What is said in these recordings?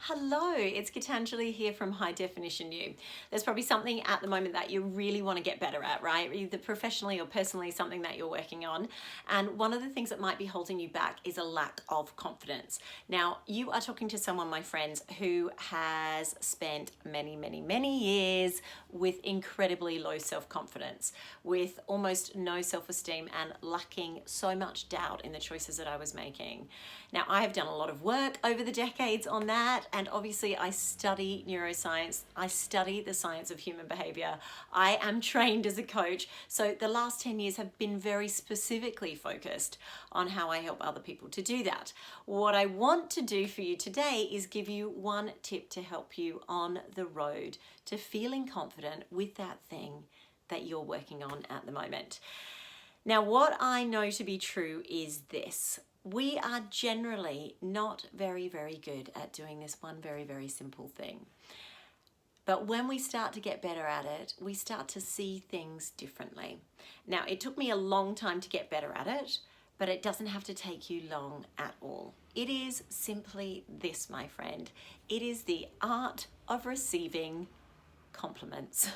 Hello, it's Gitanjali here from High Definition You. There's probably something at the moment that you really want to get better at, right? Either professionally or personally, something that you're working on. And one of the things that might be holding you back is a lack of confidence. Now, you are talking to someone, my friends, who has spent many years with incredibly low self-confidence, with almost no self-esteem and lacking so much doubt in the choices that I was making. Now, I have done a lot of work over the decades on that. And obviously I study neuroscience, I study the science of human behavior. I am trained as a coach. So the last 10 years have been very specifically focused on how I help other people to do that. What I want to do for you today is give you one tip to help you on the road to feeling confident with that thing that you're working on at the moment. Now, what I know to be true is this. We are generally not very good at doing this one very simple thing. But when we start to get better at it, we start to see things differently. Now, it took me a long time to get better at it, but it doesn't have to take you long at all. It is simply this, my friend. It is the art of receiving compliments.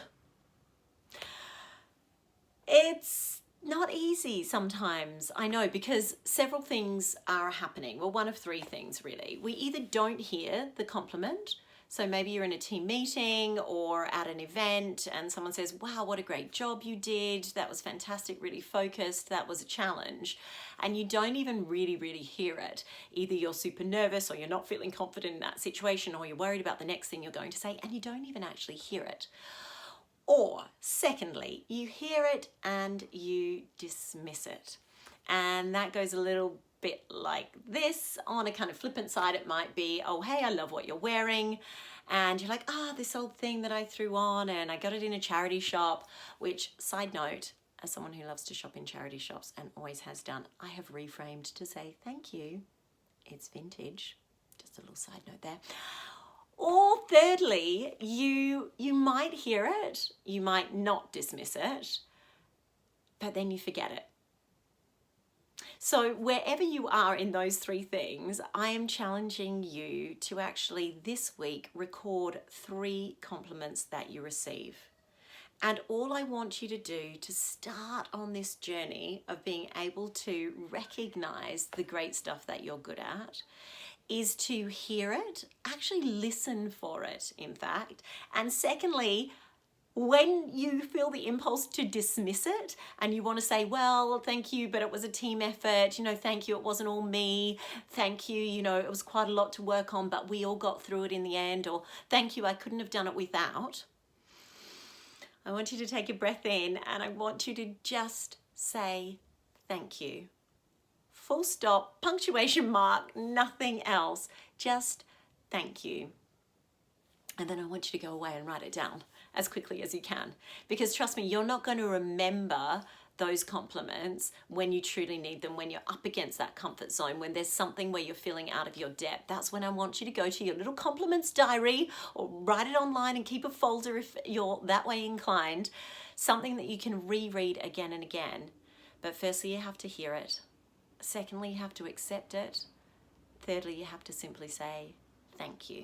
It's not easy sometimes, I know, because several things are happening. Well, one of three things really. We either don't hear the compliment. So maybe you're in a team meeting or at an event and someone says, wow, what a great job you did. That was fantastic, really focused. That was a challenge. And you don't even really hear it. Either you're super nervous or you're not feeling confident in that situation, or you're worried about the next thing you're going to say and you don't even actually hear it. Or secondly, you hear it and you dismiss it. And that goes a little bit like this. On a kind of flippant side, it might be, oh, hey, I love what you're wearing. And you're like, this old thing that I threw on and I got it in a charity shop, which, side note, as someone who loves to shop in charity shops and always has done, I have reframed to say, thank you, it's vintage. Just a little side note there. Or thirdly, you might hear it, you might not dismiss it, but then you forget it. So wherever you are in those three things, I am challenging you to actually this week record 3 compliments that you receive. And all I want you to do to start on this journey of being able to recognize the great stuff that you're good at is to hear it, actually listen for it, in fact. And secondly, when you feel the impulse to dismiss it and you want to say, well, thank you, but it was a team effort, thank you, it wasn't all me, thank you, it was quite a lot to work on, but we all got through it in the end, or thank you, I couldn't have done it without. I want you to take a breath in and I want you to just say thank you. Full stop, punctuation mark, nothing else. Just thank you. And then I want you to go away and write it down as quickly as you can. Because trust me, you're not going to remember those compliments when you truly need them, when you're up against that comfort zone, when there's something where you're feeling out of your depth. That's when I want you to go to your little compliments diary or write it online and keep a folder if you're that way inclined. Something that you can reread again and again. But firstly, you have to hear it. Secondly, you have to accept it. Thirdly, you have to simply say thank you.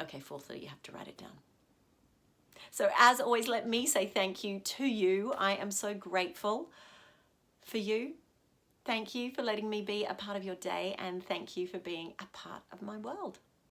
Okay, fourthly, you have to write it down. So as always, let me say thank you to you. I am so grateful for you. Thank you for letting me be a part of your day, and thank you for being a part of my world.